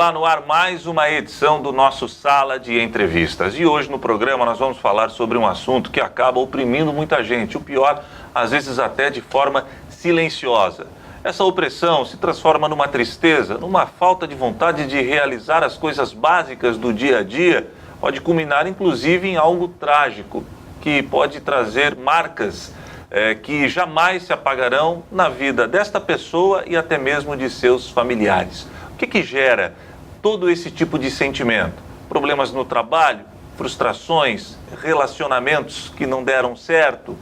Olá, no ar mais uma edição do nosso Sala de Entrevistas. E hoje no programa nós vamos falar sobre um assunto que acaba oprimindo muita gente. O pior, às vezes até de forma silenciosa. Essa opressão se transforma numa tristeza, numa falta de vontade de realizar as coisas básicas do dia a dia. Pode culminar inclusive em algo trágico, que pode trazer marcas que jamais se apagarão na vida desta pessoa e até mesmo de seus familiares. O que gera todo esse tipo de sentimento? Problemas no trabalho, frustrações, relacionamentos que não deram certo?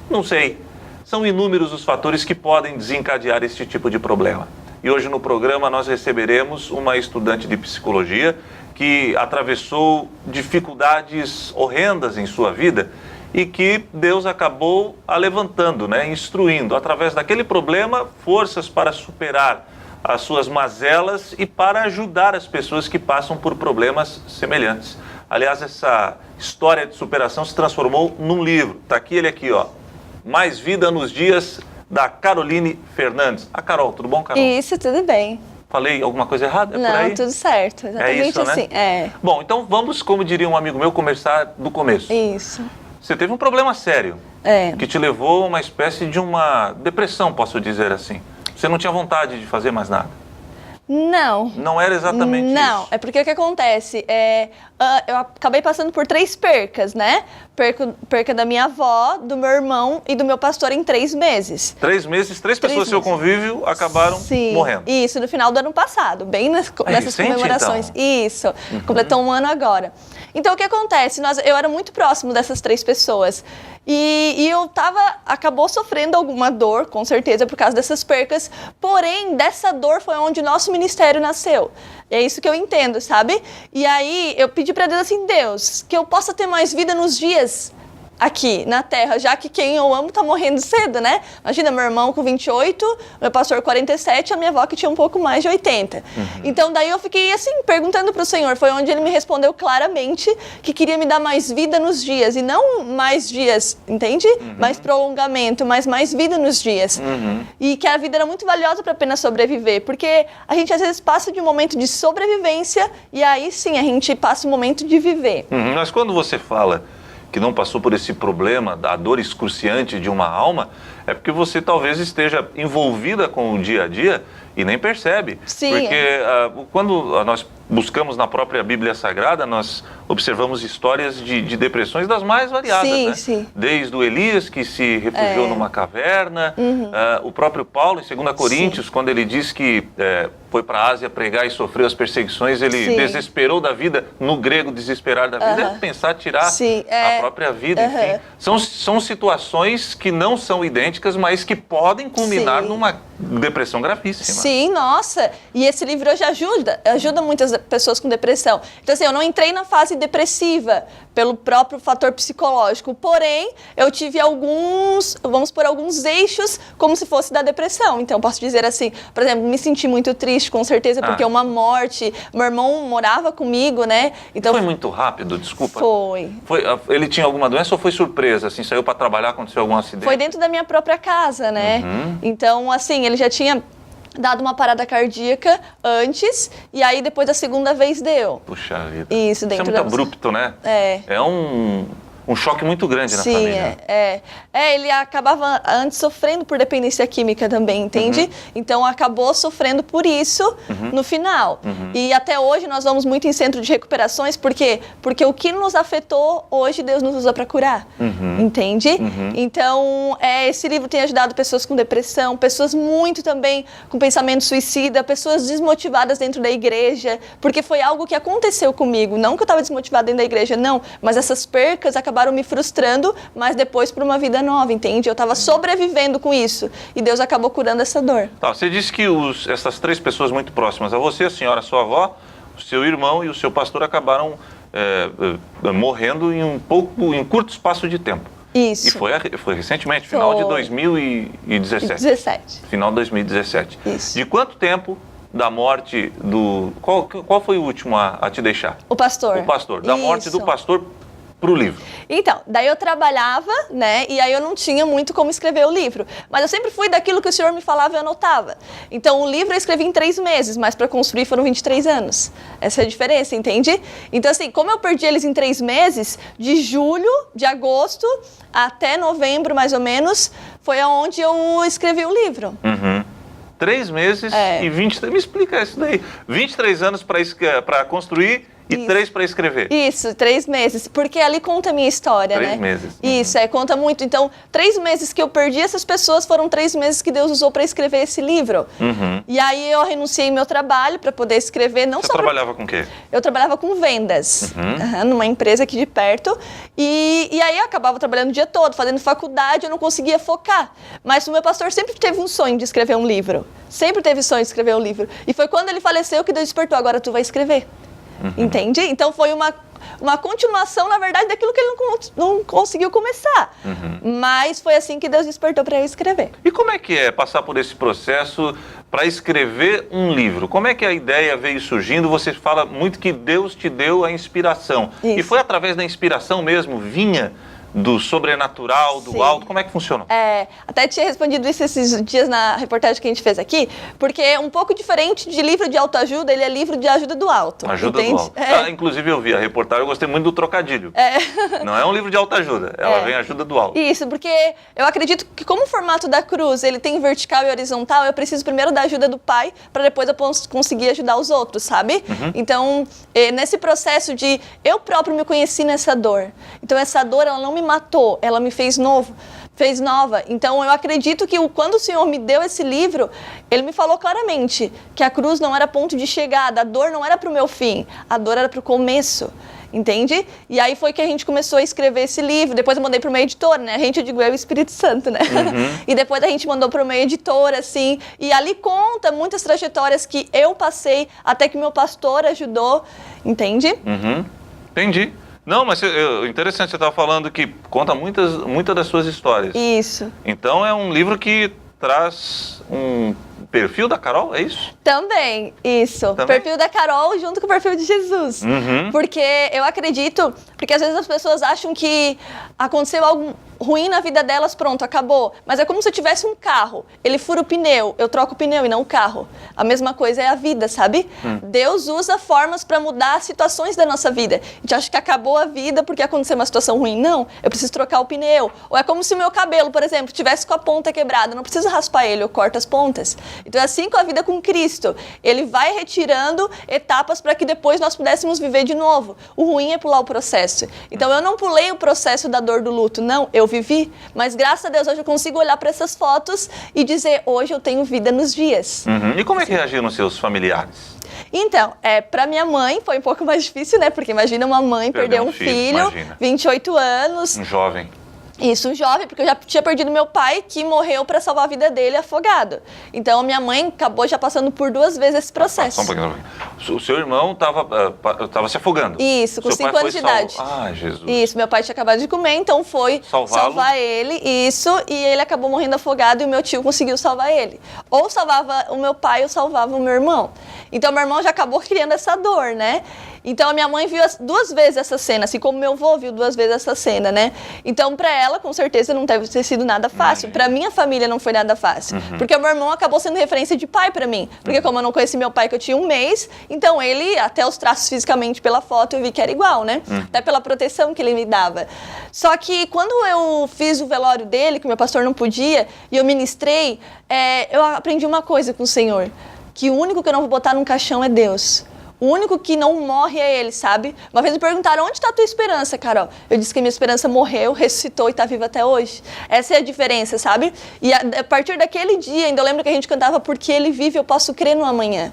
Não sei. São inúmeros os fatores que podem desencadear esse tipo de problema. E hoje no programa nós receberemos uma estudante de psicologia que atravessou dificuldades horrendas em sua vida e que Deus acabou a levantando, instruindo, através daquele problema, forças para superar as suas mazelas e para ajudar as pessoas que passam por problemas semelhantes. Aliás, essa história de superação se transformou num livro. Está aqui ele aqui, ó. Mais Vida nos Dias, da Caroline Fernandes. Carol, tudo bom, Carol? Isso, tudo bem. Falei alguma coisa errada? Não, por aí? Tudo certo. Exatamente isso, assim. Né? Bom, então vamos, como diria um amigo meu, começar do começo. Isso. Você teve um problema sério que te levou a uma espécie de uma depressão, posso dizer assim. Você não tinha vontade de fazer mais nada? Não. Não era exatamente isso? Não, é porque o que acontece? Eu acabei passando por 3 percas, né? Perca da minha avó, do meu irmão e do meu pastor em 3 meses. 3 meses, 3 pessoas do seu convívio acabaram morrendo. Isso, no final do ano passado, bem nessas comemorações. Então. Isso, completou um ano agora. Então, o que acontece? Eu era muito próximo dessas 3 pessoas. E eu acabou sofrendo alguma dor, com certeza, por causa dessas percas. Porém, dessa dor foi onde o nosso ministério nasceu. É isso que eu entendo, sabe? E aí, eu pedi para Deus assim, Deus, que eu possa ter mais vida nos dias aqui na Terra, já que quem eu amo tá morrendo cedo, né? Imagina, meu irmão com 28, meu pastor 47, a minha avó que tinha um pouco mais de 80. Então, daí eu fiquei assim, perguntando pro Senhor, foi onde ele me respondeu claramente que queria me dar mais vida nos dias, e não mais dias, entende? Mais prolongamento, mas mais vida nos dias. E que a vida era muito valiosa para apenas sobreviver, porque a gente às vezes passa de um momento de sobrevivência, e aí sim a gente passa um momento de viver. Mas quando você fala que não passou por esse problema da dor excruciante de uma alma, é porque você talvez esteja envolvida com o dia a dia e nem percebe. Sim. Porque quando nós buscamos na própria Bíblia Sagrada, nós observamos histórias de depressões das mais variadas, sim, né? Sim. Desde o Elias, que se refugiou numa caverna, o próprio Paulo, em 2 Coríntios, quando ele diz que foi para a Ásia pregar e sofreu as perseguições, ele desesperou da vida, no grego desesperar da vida, é pensar tirar a própria vida, enfim. São situações que não são idênticas, mas que podem culminar numa depressão gravíssima. Sim, nossa, e esse livro hoje ajuda muitas pessoas com depressão. Então assim, eu não entrei na fase depressiva pelo próprio fator psicológico, porém, eu tive alguns eixos como se fosse da depressão. Então, posso dizer assim, por exemplo, me senti muito triste, com certeza, porque uma morte, meu irmão morava comigo, né? Então, foi muito rápido, desculpa? Foi. Ele tinha alguma doença ou foi surpresa, assim, saiu para trabalhar, aconteceu algum acidente? Foi dentro da minha própria casa, né? Então, assim, ele já tinha dado uma parada cardíaca antes, e aí depois da segunda vez deu. Puxa vida. Isso, dentro muito abrupto, né? É um choque muito grande na família. Ele acabava antes sofrendo por dependência química também, entende? Então acabou sofrendo por isso no final. E até hoje nós vamos muito em centro de recuperações, por quê? Porque o que nos afetou, hoje Deus nos usa para curar, entende? Então, esse livro tem ajudado pessoas com depressão, pessoas muito também com pensamento suicida, pessoas desmotivadas dentro da igreja, porque foi algo que aconteceu comigo, não que eu estava desmotivada dentro da igreja, não, mas essas percas acabaram me frustrando, mas depois por uma vida nova, entende? Eu estava sobrevivendo com isso e Deus acabou curando essa dor. Tá, você disse que essas 3 pessoas muito próximas a você, a senhora, a sua avó, o seu irmão e o seu pastor acabaram morrendo em curto espaço de tempo. Isso. E foi recentemente, final de 2017. 17. Final de 2017. Isso. De quanto tempo da morte do... Qual foi o último a te deixar? O pastor. O pastor. Da morte do pastor para o livro? Então, daí eu trabalhava, né, e aí eu não tinha muito como escrever o livro. Mas eu sempre fui daquilo que o Senhor me falava e eu anotava. Então, o livro eu escrevi em 3 meses, mas para construir foram 23 anos. Essa é a diferença, entende? Então, assim, como eu perdi eles em 3 meses, de julho, de agosto até novembro, mais ou menos, foi aonde eu escrevi o livro. 3 meses e 23... Me explica isso daí. 23 anos para construir e 3 para escrever. Isso, 3 meses. Porque ali conta a minha história, 3 né? meses. Isso, conta muito. Então, 3 meses que eu perdi essas pessoas foram 3 meses que Deus usou para escrever esse livro. E aí eu renunciei meu trabalho para poder escrever. Não Você só trabalhava com o quê? Eu trabalhava com vendas, numa empresa aqui de perto. E aí eu acabava trabalhando o dia todo, fazendo faculdade, eu não conseguia focar. Mas o meu pastor sempre teve um sonho de escrever um livro. Sempre teve sonho de escrever um livro. E foi quando ele faleceu que Deus despertou. Agora tu vai escrever. Entende? Então foi uma continuação, na verdade, daquilo que ele não conseguiu começar. Mas foi assim que Deus despertou para eu escrever. E como é que é passar por esse processo para escrever um livro? Como é que a ideia veio surgindo? Você fala muito que Deus te deu a inspiração. Isso. E foi através da inspiração mesmo? Vinha do sobrenatural, do alto? Como é que funciona? Até tinha respondido isso esses dias na reportagem que a gente fez aqui, porque é um pouco diferente de livro de autoajuda, ele é livro de ajuda do alto. Ajuda entende? do alto. Inclusive eu vi a reportagem, eu gostei muito do trocadilho. Não é um livro de autoajuda, ela vem ajuda do alto. Isso, porque eu acredito que como o formato da cruz, ele tem vertical e horizontal, eu preciso primeiro da ajuda do Pai, para depois eu conseguir ajudar os outros, sabe? Então, nesse processo de eu próprio me conheci nessa dor. Então, essa dor, ela não me matou, ela me fez nova. Então, eu acredito que quando o Senhor me deu esse livro, Ele me falou claramente que a cruz não era ponto de chegada, a dor não era para o meu fim, a dor era para o começo. Entende? E aí foi que a gente começou a escrever esse livro. Depois eu mandei para uma editora, né? Eu digo, eu e o Espírito Santo, né? E depois a gente mandou para uma editora, assim. E ali conta muitas trajetórias que eu passei, até que meu pastor ajudou. Entende? Entendi. Não, mas interessante, você estava falando que conta muitas das suas histórias. Isso. Então é um livro que traz um perfil da Carol, é isso? Também, isso. Também? Perfil da Carol junto com o perfil de Jesus. Porque eu acredito, porque às vezes as pessoas acham que aconteceu algo ruim na vida delas, pronto, acabou. Mas é como se eu tivesse um carro, ele fura o pneu, eu troco o pneu e não o carro. A mesma coisa é a vida, sabe? Deus usa formas para mudar situações da nossa vida. A gente acha que acabou a vida porque aconteceu uma situação ruim. Não, eu preciso trocar o pneu. Ou é como se o meu cabelo, por exemplo, tivesse com a ponta quebrada, eu não preciso raspar ele, eu corto as pontas. Então é assim com a vida com Cristo. Ele vai retirando etapas para que depois nós pudéssemos viver de novo. O ruim é pular o processo. Então eu não pulei o processo da dor do luto, não, eu vivi, mas graças a Deus hoje eu consigo olhar para essas fotos e dizer, hoje eu tenho vida nos dias. E como é que reagiram seus familiares? Então, para minha mãe foi um pouco mais difícil, né? Porque imagina uma mãe perder um filho, imagina. 28 anos. Um jovem. Isso, um jovem, porque eu já tinha perdido meu pai, que morreu para salvar a vida dele afogado. Então, minha mãe acabou já passando por 2 vezes esse processo. Só um pouquinho. O seu irmão estava se afogando. Isso, com 5 anos de idade. Ah, Jesus. Isso, meu pai tinha acabado de comer, então foi salvar ele, isso, e ele acabou morrendo afogado e o meu tio conseguiu salvar ele. Ou salvava o meu pai ou salvava o meu irmão. Então, meu irmão já acabou criando essa dor, né? Então, a minha mãe viu 2 vezes essa cena, assim como meu avô viu 2 vezes essa cena, né? Então, para ela, com certeza, não deve ter sido nada fácil. Para minha família, não foi nada fácil. Porque o meu irmão acabou sendo referência de pai para mim. Porque como eu não conheci meu pai, que eu tinha 1 mês, então ele, até os traços fisicamente pela foto, eu vi que era igual, né? Até pela proteção que ele me dava. Só que quando eu fiz o velório dele, que o meu pastor não podia, e eu ministrei, eu aprendi uma coisa com o Senhor. Que o único que eu não vou botar num caixão é Deus. O único que não morre é Ele, sabe? Uma vez me perguntaram, onde está a tua esperança, Carol? Eu disse que a minha esperança morreu, ressuscitou e está viva até hoje. Essa é a diferença, sabe? E a partir daquele dia, ainda eu lembro que a gente cantava, porque Ele vive, eu posso crer no amanhã.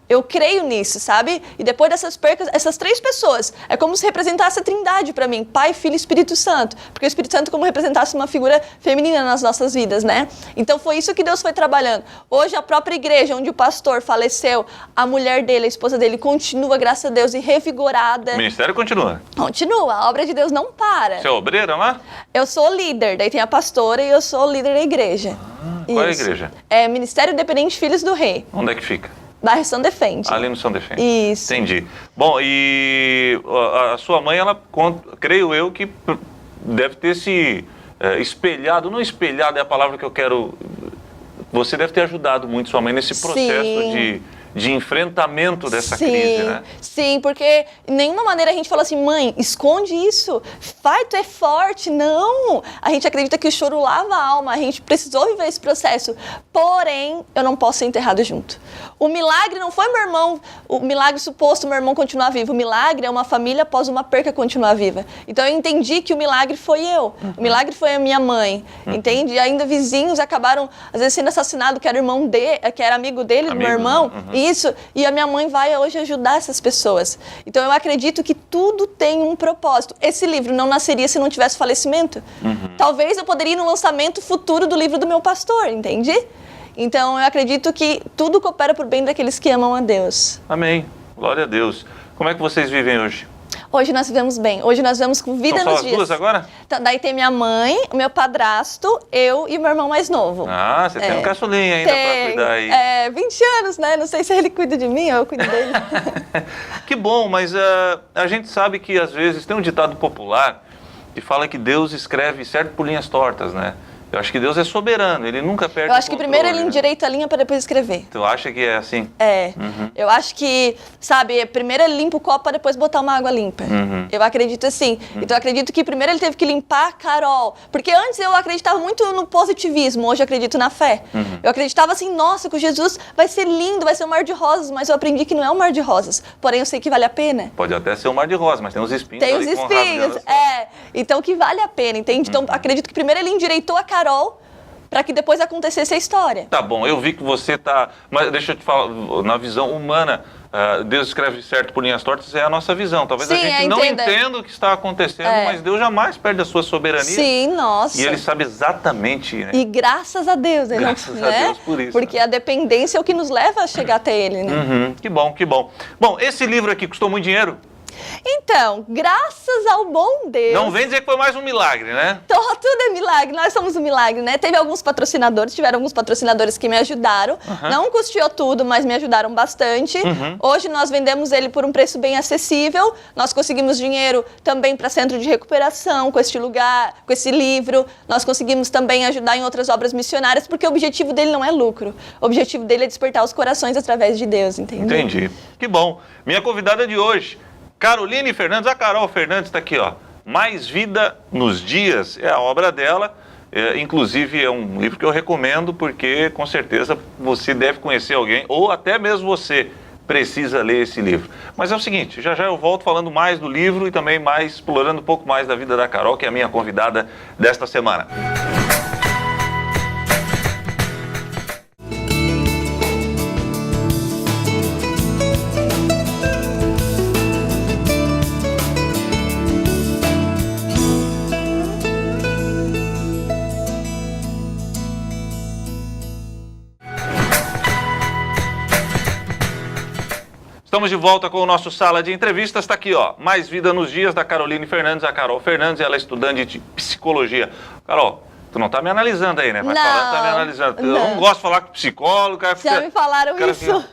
Eu creio nisso, sabe? E depois dessas percas, essas 3 pessoas, é como se representasse a Trindade para mim, Pai, Filho e Espírito Santo. Porque o Espírito Santo como representasse uma figura feminina nas nossas vidas, né? Então foi isso que Deus foi trabalhando. Hoje a própria igreja onde o pastor faleceu, a mulher dele, a esposa dele, continua, graças a Deus, e revigorada. O ministério continua? Continua, a obra de Deus não para. Você é obreira lá? Eu sou líder, daí tem a pastora e eu sou líder da igreja. Qual é a igreja? É Ministério Independente Filhos do Rei. Onde é que fica? Bairro São Defende. Ali no São Defende. Isso. Entendi. Bom, e a sua mãe, ela, creio eu, que deve ter se espelhado, não espelhado é a palavra que eu quero... Você deve ter ajudado muito sua mãe nesse processo de enfrentamento dessa crise, né? Sim, porque de nenhuma maneira a gente fala assim, mãe, esconde isso, vai, tu é forte. Não, a gente acredita que o choro lava a alma, a gente precisou viver esse processo, porém, eu não posso ser enterrado junto. O milagre não foi meu irmão, o milagre suposto meu irmão continuar vivo, o milagre é uma família após uma perca continuar viva. Então eu entendi que o milagre foi eu, o milagre foi a minha mãe, entende? E ainda vizinhos acabaram, às vezes, sendo assassinados, que era irmão que era amigo dele, do meu irmão, isso, e a minha mãe vai hoje ajudar essas pessoas. Então eu acredito que tudo tem um propósito. Esse livro não nasceria se não tivesse falecimento. Talvez eu poderia ir no lançamento futuro do livro do meu pastor, entende? Então eu acredito que tudo coopera por bem daqueles que amam a Deus. Amém. Glória a Deus. Como é que vocês vivem hoje? Hoje nós vivemos bem. Hoje nós vivemos com vida São nos só as dias. duas agora? Então, daí tem minha mãe, o meu padrasto, eu e o meu irmão mais novo. Ah, você tem um caçulinha ainda para cuidar aí. 20 anos, né? Não sei se ele cuida de mim ou eu cuido dele. Que bom, mas a gente sabe que às vezes tem um ditado popular que fala que Deus escreve certo por linhas tortas, né? Eu acho que Deus é soberano, ele nunca perde o controle. Eu acho que primeiro ele endireita a linha para depois escrever. Tu acha que é assim? É. Eu acho que, sabe, primeiro ele limpa o copo para depois botar uma água limpa. Eu acredito assim. Então eu acredito que primeiro ele teve que limpar a Carol. Porque antes eu acreditava muito no positivismo, hoje eu acredito na fé. Eu acreditava assim, nossa, com Jesus vai ser lindo, vai ser um mar de rosas, mas eu aprendi que não é um mar de rosas. Porém eu sei que vale a pena. Pode até ser um mar de rosas, mas tem uns espinhos. Tem os espinhos, então que vale a pena, entende? Então acredito que primeiro ele endireitou a Carol para que depois acontecesse a história. Tá bom, eu vi que você tá... Mas deixa eu te falar, na visão humana, Deus escreve certo por linhas tortas, é a nossa visão. Talvez a gente não entenda o que está acontecendo, mas Deus jamais perde a sua soberania. Sim, nossa. E Ele sabe exatamente, né? E graças a Deus, né? Graças a Deus por isso. Porque a dependência é o que nos leva a chegar até Ele, né? Que bom, que bom. Bom, esse livro aqui custou muito dinheiro? Então, graças ao bom Deus... Não vem dizer que foi mais um milagre, né? Tudo é milagre, nós somos um milagre, né? Tiveram alguns patrocinadores que me ajudaram. Não custeou tudo, mas me ajudaram bastante. Hoje nós vendemos ele por um preço bem acessível. Nós conseguimos dinheiro também para centro de recuperação com este lugar, com esse livro. Nós conseguimos também ajudar em outras obras missionárias, porque o objetivo dele não é lucro. O objetivo dele é despertar os corações através de Deus, entendeu? Entendi. Que bom. Minha convidada de hoje, Caroline Fernandes, a Carol Fernandes está aqui, ó. Mais Vida nos Dias, é a obra dela, inclusive é um livro que eu recomendo porque com certeza você deve conhecer alguém, ou até mesmo você precisa ler esse livro. Mas é o seguinte, já eu volto falando mais do livro e também mais explorando um pouco mais da vida da Carol, que é a minha convidada desta semana. Estamos de volta com o nosso Sala de Entrevistas. Está aqui, ó, Mais Vida nos Dias, da Caroline Fernandes, a Carol Fernandes, ela é estudante de psicologia. Carol, tu não tá me analisando aí, né? Mas falando, tá me analisando. Eu não gosto de falar com psicólogo, cara. Já me falaram isso.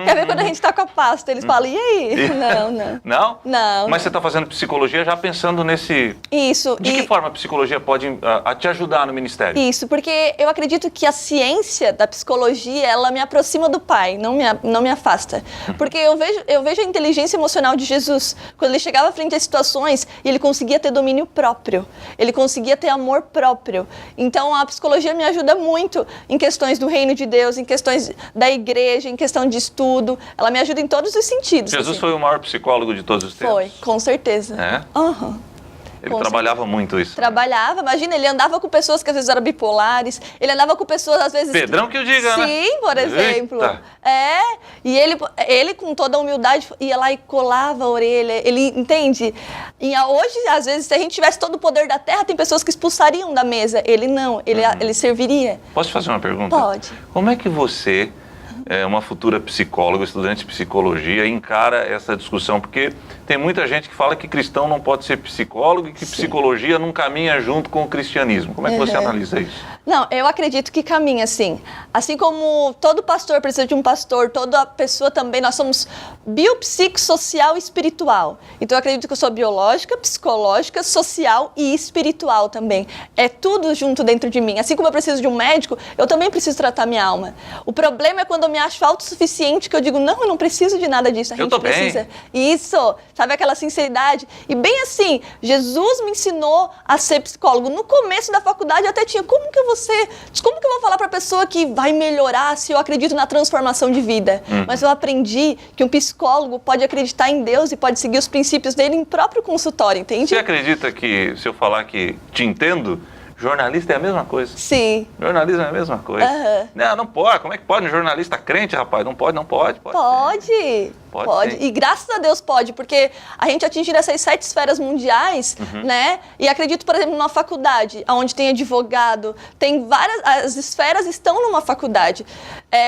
Quer ver quando a gente tá com a pasta? Eles falam, e aí? Não. Não? Não. Mas você tá fazendo psicologia já pensando nesse... Isso. De que forma a psicologia pode te ajudar no ministério? Isso, porque eu acredito que a ciência da psicologia, ela me aproxima do Pai, não me afasta. Porque eu vejo a inteligência emocional de Jesus, quando ele chegava frente às situações e ele conseguia ter domínio próprio, ele conseguia ter amor próprio. Então a psicologia me ajuda muito em questões do reino de Deus, em questões da igreja, em questão de estudo, ela me ajuda em todos os sentidos. Jesus foi o maior psicólogo de todos os tempos? Foi, com certeza. É? Ele trabalhava muito isso. Trabalhava, imagina, ele andava com pessoas que às vezes eram bipolares, ele andava com pessoas às vezes... Pedrão que o diga, né? Sim, por exemplo. Eita. E ele com toda a humildade ia lá e colava a orelha, ele entende? E hoje, às vezes, se a gente tivesse todo o poder da terra, tem pessoas que expulsariam da mesa, ele não, ele serviria. Posso te fazer uma pergunta? Pode. Como é que você uma futura psicóloga, estudante de psicologia, encara essa discussão? Porque tem muita gente que fala que cristão não pode ser psicólogo e que psicologia não caminha junto com o cristianismo. Como é que você analisa isso? Não, eu acredito que caminha sim. Assim como todo pastor precisa de um pastor, toda pessoa também, nós somos biopsicossocial e espiritual. Então eu acredito que eu sou biológica, psicológica, social e espiritual também. É tudo junto dentro de mim. Assim como eu preciso de um médico, eu também preciso tratar minha alma. O problema é quando eu me acho autossuficiente, que eu digo, não, eu não preciso de nada disso. A gente precisa. Isso, sabe aquela sinceridade? E bem assim, Jesus me ensinou a ser psicólogo. No começo da faculdade eu até tinha, como que eu vou falar para a pessoa que vai melhorar se eu acredito na transformação de vida? Mas eu aprendi que um psicólogo pode acreditar em Deus e pode seguir os princípios dele em próprio consultório, entende? Você acredita que, se eu falar que te entendo, jornalista é a mesma coisa? Sim. Jornalismo é a mesma coisa. Não pode. Como é que pode? Um jornalista crente, rapaz? Não pode. Pode. E graças a Deus pode, porque a gente atingir essas 7 esferas mundiais, né? E acredito, por exemplo, numa faculdade, onde tem advogado, tem várias, as esferas estão numa faculdade.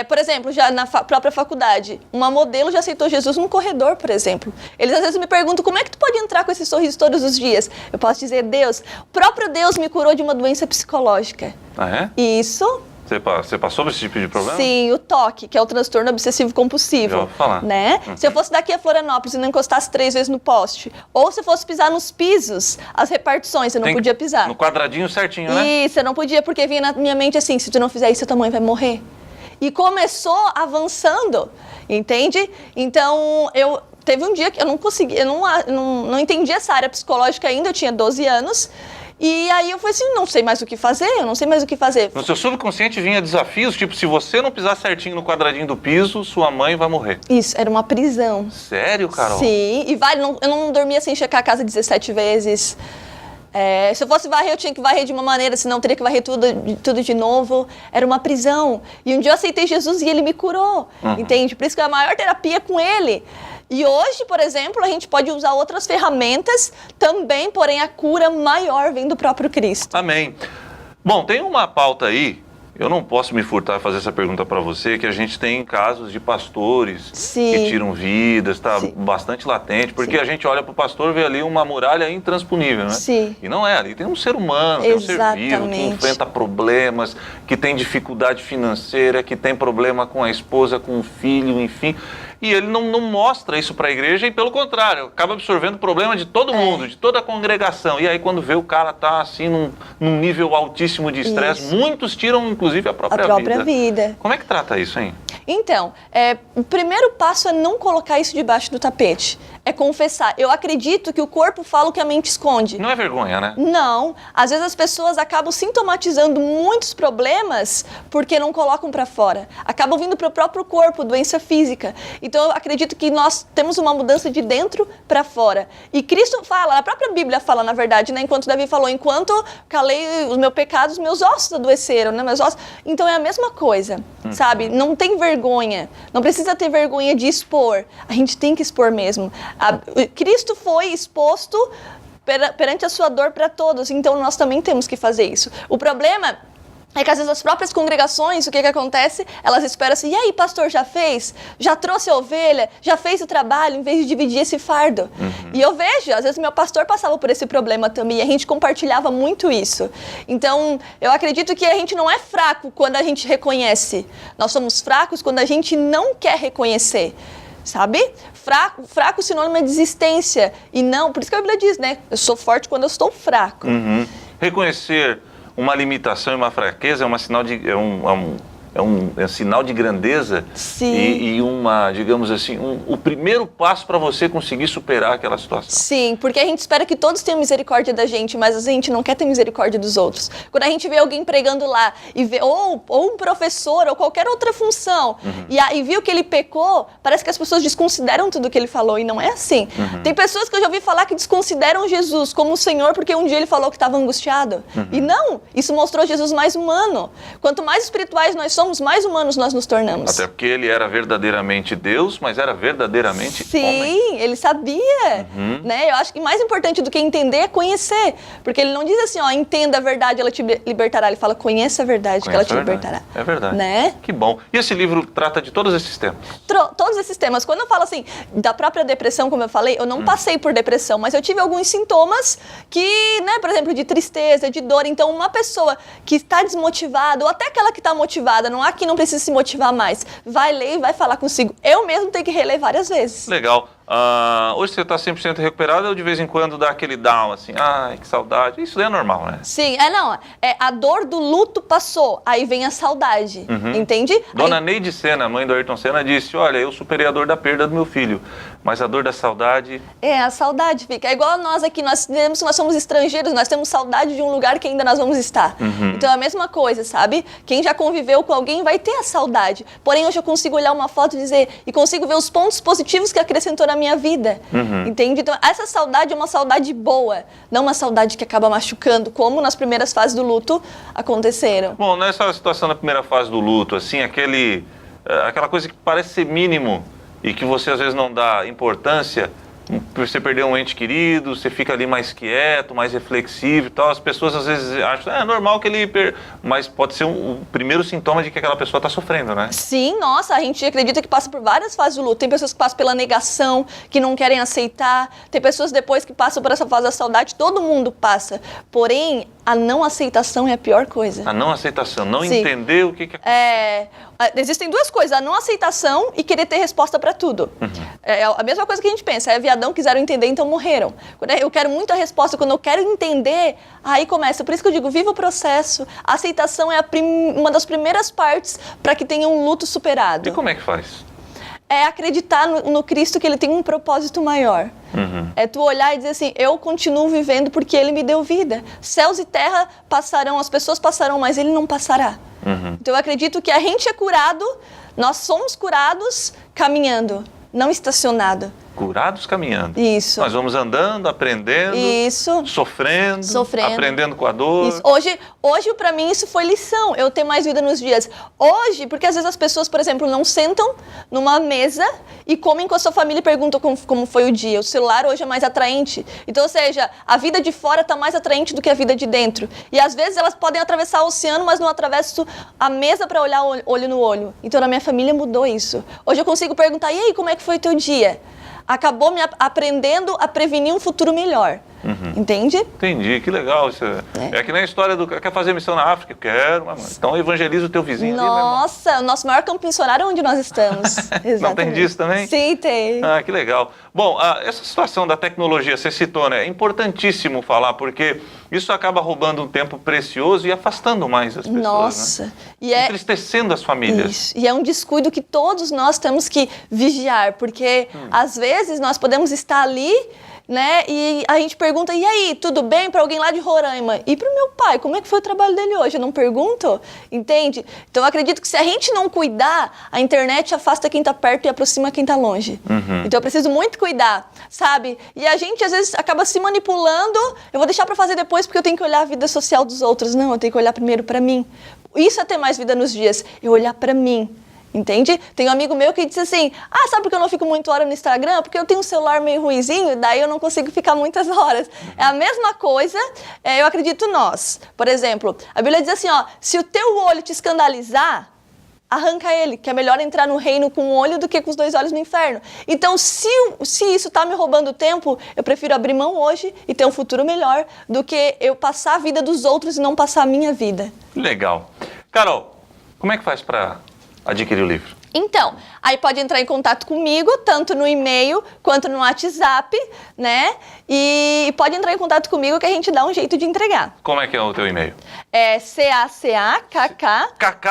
Por exemplo, já na própria faculdade, uma modelo já aceitou Jesus no corredor, por exemplo. Eles às vezes me perguntam, como é que tu pode entrar com esse sorriso todos os dias? Eu posso dizer, Deus, o próprio Deus me curou de uma doença psicológica. Ah, é? Isso. Você passou por esse tipo de problema? Sim, o TOC, que é o transtorno obsessivo-compulsivo. Já vou falar. Né? Se eu fosse daqui a Florianópolis e não encostasse 3 vezes no poste, ou se eu fosse pisar nos pisos, as repartições, eu não podia pisar. No quadradinho certinho, né? Isso, eu não podia, porque vinha na minha mente assim, se tu não fizer isso, tua mãe vai morrer. E começou avançando, entende? Então, teve um dia que eu não consegui, eu não entendi essa área psicológica ainda, eu tinha 12 anos, e aí eu falei assim, não sei mais o que fazer. No seu subconsciente vinha desafios, tipo, se você não pisar certinho no quadradinho do piso, sua mãe vai morrer. Isso, era uma prisão. Sério, Carol? Sim, e eu não dormia sem checar a casa 17 vezes. Se eu fosse varrer, eu tinha que varrer de uma maneira, senão eu teria que varrer tudo de novo. Era uma prisão. E um dia eu aceitei Jesus e ele me curou, entende? Por isso que a maior terapia é com ele. E hoje, por exemplo, a gente pode usar outras ferramentas também, porém a cura maior vem do próprio Cristo. Amém. Bom, tem uma pauta aí, eu não posso me furtar a fazer essa pergunta para você, que a gente tem casos de pastores que tiram vidas, está bastante latente, porque a gente olha para o pastor e vê ali uma muralha intransponível, né? Sim. E não é, ali tem um ser humano, tem um ser vivo, que enfrenta problemas, que tem dificuldade financeira, que tem problema com a esposa, com o filho, enfim. E ele não mostra isso para a igreja e, pelo contrário, acaba absorvendo o problema de todo mundo, de toda a congregação. E aí, quando vê o cara tá assim num nível altíssimo de estresse, muitos tiram, inclusive, a própria vida. Como é que trata isso, hein? Então, o primeiro passo é não colocar isso debaixo do tapete. É confessar. Eu acredito que o corpo fala o que a mente esconde. Não é vergonha, né? Não. Às vezes as pessoas acabam sintomatizando muitos problemas porque não colocam para fora. Acabam vindo para o próprio corpo, doença física. Então eu acredito que nós temos uma mudança de dentro para fora. E Cristo fala, a própria Bíblia fala, na verdade, né? Enquanto Davi falou, enquanto calei os meus pecados, meus ossos adoeceram, né? Meus ossos. Então é a mesma coisa, sabe? Não tem vergonha. Não precisa ter vergonha de expor. A gente tem que expor mesmo. Cristo foi exposto perante a sua dor para todos, então nós também temos que fazer isso. O problema é que às vezes as próprias congregações, o que acontece? Elas esperam assim, e aí pastor, já fez? Já trouxe a ovelha? Já fez o trabalho? Em vez de dividir esse fardo. E eu vejo, às vezes meu pastor passava por esse problema também, e a gente compartilhava muito isso. Então, eu acredito que a gente não é fraco quando a gente reconhece. Nós somos fracos quando a gente não quer reconhecer. Sabe? Fraco sinônimo é desistência. E não, por isso que a Bíblia diz, né? Eu sou forte quando eu estou fraco. Reconhecer uma limitação e uma fraqueza é um sinal de, é um sinal de grandeza. E uma, digamos assim, o primeiro passo para você conseguir superar aquela situação. Sim, porque a gente espera que todos tenham misericórdia da gente, mas a gente não quer ter misericórdia dos outros. Quando a gente vê alguém pregando lá, e vê, ou um professor, ou qualquer outra função, e viu que ele pecou, parece que as pessoas desconsideram tudo que ele falou, e não é assim. Tem pessoas que eu já ouvi falar que desconsideram Jesus como o Senhor, porque um dia ele falou que estava angustiado. E não, isso mostrou Jesus mais humano. Quanto mais espirituais nós somos, somos, mais humanos nós nos tornamos. Até porque ele era verdadeiramente Deus, mas era verdadeiramente homem. Sim, ele sabia, né? Eu acho que mais importante do que entender é conhecer, porque ele não diz assim, ó, entenda a verdade, ela te libertará. Ele fala, conheça a verdade, que ela te libertará. É verdade. Né? Que bom. E esse livro trata de todos esses temas? Todos esses temas. Quando eu falo assim, da própria depressão, como eu falei, eu não passei por depressão, mas eu tive alguns sintomas que, né, por exemplo, de tristeza, de dor. Então, uma pessoa que está desmotivada, ou até aquela que está motivada, não há quem não precisa se motivar mais, vai ler e vai falar consigo. Eu mesmo tenho que reler várias vezes. Legal. Hoje você está 100% recuperado ou de vez em quando dá aquele down, assim, ai, que saudade. Isso daí é normal, né? Sim, a dor do luto passou, aí vem a saudade, entende? Dona Neide Senna, mãe do Ayrton Senna, disse, olha, eu superei a dor da perda do meu filho, mas a dor da saudade... A saudade fica. É igual nós aqui, nós somos estrangeiros, nós temos saudade de um lugar que ainda nós vamos estar. Então é a mesma coisa, sabe? Quem já conviveu com alguém vai ter a saudade. Porém, hoje eu consigo olhar uma foto e consigo ver os pontos positivos que acrescentou na minha vida, entende? Então, essa saudade é uma saudade boa, não uma saudade que acaba machucando, como nas primeiras fases do luto aconteceram. Bom, nessa situação da primeira fase do luto, assim, aquela coisa que parece ser mínimo e que você às vezes não dá importância, você perdeu um ente querido, você fica ali mais quieto, mais reflexivo e tal, as pessoas às vezes acham, é normal que mas pode ser o primeiro sintoma de que aquela pessoa está sofrendo, né? Sim, nossa, a gente acredita que passa por várias fases do luto. Tem pessoas que passam pela negação, que não querem aceitar, tem pessoas depois que passam por essa fase da saudade, todo mundo passa. Porém, a não aceitação é a pior coisa. A não aceitação, não entender o que aconteceu. Existem duas coisas, a não aceitação e querer ter resposta para tudo. É a mesma coisa que a gente pensa, viadão quiseram entender, então morreram. Quando eu quero muito a resposta, quando eu quero entender, aí começa. Por isso que eu digo, viva o processo. A aceitação é uma das primeiras partes para que tenha um luto superado. E como é que faz? É acreditar no Cristo, que ele tem um propósito maior. É tu olhar e dizer assim, eu continuo vivendo porque ele me deu vida. Céus e terra passarão, as pessoas passarão, mas ele não passará. Então eu acredito que a gente é curado, nós somos curados caminhando, não estacionado. Curados caminhando. Isso. Nós vamos andando, aprendendo, sofrendo, aprendendo com a dor. Isso. Hoje para mim, isso foi lição, eu ter mais vida nos dias. Hoje, porque às vezes as pessoas, por exemplo, não sentam numa mesa e comem com a sua família e perguntam como foi o dia. O celular hoje é mais atraente. Então, ou seja, a vida de fora está mais atraente do que a vida de dentro. E às vezes elas podem atravessar o oceano, mas não atravessam a mesa para olhar olho no olho. Então, na minha família mudou isso. Hoje eu consigo perguntar, e aí, como é que foi o teu dia? Acabou me aprendendo a prevenir um futuro melhor. Entende? Entendi, que legal. Isso é que nem a história do quer fazer missão na África? Quero, mas então evangeliza o teu vizinho. Nossa, o nosso maior campo missionário é onde nós estamos. Não tem disso também? Sim, tem. Ah, que legal. Bom, essa situação da tecnologia, você citou, né? É importantíssimo falar, porque isso acaba roubando um tempo precioso e afastando mais as pessoas. Nossa. Né? E entristecendo as famílias. Isso. E é um descuido que todos nós temos que vigiar, porque às vezes nós podemos estar ali, né? E a gente pergunta, e aí, tudo bem? Para alguém lá de Roraima. E para o meu pai, como é que foi o trabalho dele hoje? Eu não pergunto, entende? Então eu acredito que se a gente não cuidar, a internet afasta quem está perto e aproxima quem está longe. Então eu preciso muito cuidar, sabe? E a gente às vezes acaba se manipulando, eu vou deixar para fazer depois porque eu tenho que olhar a vida social dos outros. Não, eu tenho que olhar primeiro para mim. Isso é ter mais vida nos dias, eu olhar para mim. Entende? Tem um amigo meu que disse assim, sabe por que eu não fico muito hora no Instagram? Porque eu tenho um celular meio ruinzinho, daí eu não consigo ficar muitas horas. É a mesma coisa, eu acredito nós. Por exemplo, a Bíblia diz assim, se o teu olho te escandalizar, arranca ele, que é melhor entrar no reino com um olho do que com os 2 olhos no inferno. Então, se isso está me roubando tempo, eu prefiro abrir mão hoje e ter um futuro melhor do que eu passar a vida dos outros e não passar a minha vida. Legal. Carol, como é que faz para adquirir o livro? Então, aí pode entrar em contato comigo, tanto no e-mail quanto no WhatsApp, né? E pode entrar em contato comigo que a gente dá um jeito de entregar. Como é que é o teu e-mail? É CACAKK. KK?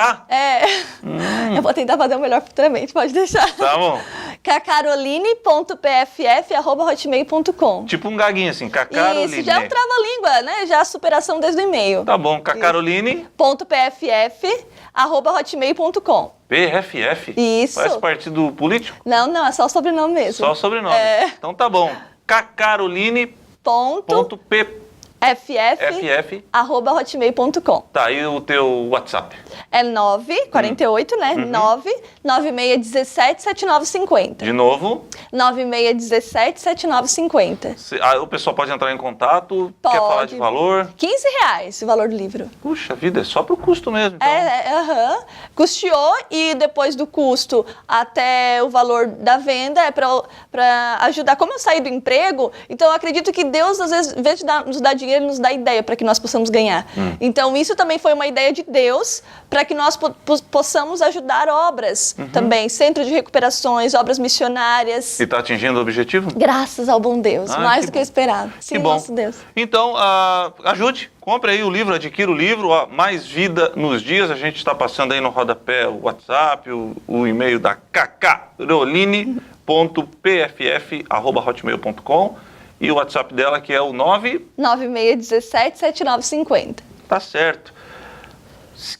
Eu vou tentar fazer o melhor futuramente, pode deixar. Tá bom. cacaroline.pff@hotmail.com. Tipo um gaguinho assim, Cacaroline. Isso, já é um trava-língua, né? Já a superação desde o e-mail. Tá bom, cacaroline.pff@hotmail.com. PFF? Isso. Faz partido político? Não, é só o sobrenome mesmo. Só o sobrenome. Então tá bom. Cacaroline.pff ff@hotmail.com. Tá aí o teu WhatsApp. É 948, né? 996177950. De novo, 96177950. o pessoal pode entrar em contato, quer Pode. falar de valor. R$15 o valor do livro. Puxa vida, é só pro custo mesmo. Então. Custeou e depois do custo até o valor da venda é para ajudar. Como eu saí do emprego, então eu acredito que Deus, às vezes, em vez de nos dar dinheiro, Ele nos dá ideia para que nós possamos ganhar. Então isso também foi uma ideia de Deus para que nós possamos ajudar obras também, centro de recuperações, obras missionárias. E está atingindo o objetivo? Graças ao bom Deus, mais do que eu esperava. Sim, que bom. nosso Deus. Então, ajude, compre aí o livro, adquira o livro, Mais Vida nos Dias. A gente está passando aí no rodapé o WhatsApp, o e-mail da kkaroline.pff@hotmail.com e o WhatsApp dela que é o 96177950. Tá certo.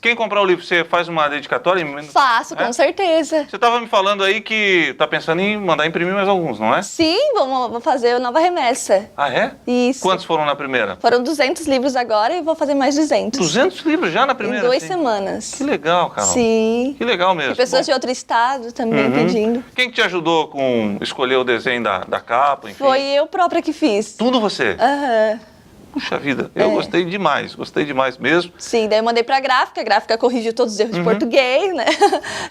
Quem comprar o livro, você faz uma dedicatória? Faço, com certeza. Você estava me falando aí que tá pensando em mandar imprimir mais alguns, não é? Sim, vou fazer uma nova remessa. Ah, é? Isso. Quantos foram na primeira? Foram 200 livros agora e vou fazer mais 200. 200 livros já na primeira? Em 2 assim? semanas. Que legal, Carol. Sim. Que legal mesmo. E pessoas de outro estado também pedindo. Quem que te ajudou com escolher o desenho da capa, enfim? Foi eu própria que fiz. Tudo você? Aham. Puxa vida, eu gostei demais mesmo. Sim, daí eu mandei pra gráfica, a gráfica corrigiu todos os erros de português, né?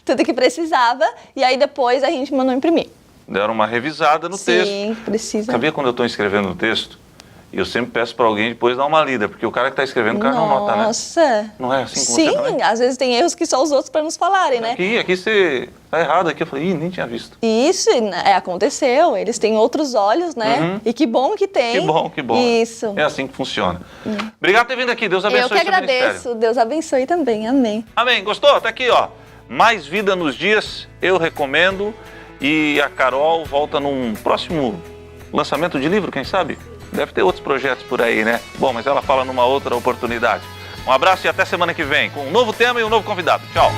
Tudo que precisava. E aí depois a gente mandou imprimir. Deram uma revisada no texto. Sim, precisa. Sabia quando eu estou escrevendo o texto? Eu sempre peço para alguém depois dar uma lida, porque o cara que está escrevendo, o cara não nota, né? Nossa. Não é assim com Sim, você também? às vezes tem erros que só os outros para nos falarem, né? Aqui você tá errado. Aqui eu falei, nem tinha visto. E isso aconteceu, eles têm outros olhos, né? E que bom que tem. Que bom, que bom. Isso. É assim que funciona. Obrigado por ter vindo aqui, Deus abençoe Eu que seu ministério. agradeço, Deus abençoe também, amém. Amém, gostou? Tá aqui, ó. Mais Vida nos Dias, eu recomendo. E a Carol volta num próximo lançamento de livro, quem sabe? Deve ter outros projetos por aí, né? Bom, mas ela fala numa outra oportunidade. Um abraço e até semana que vem, com um novo tema e um novo convidado. Tchau!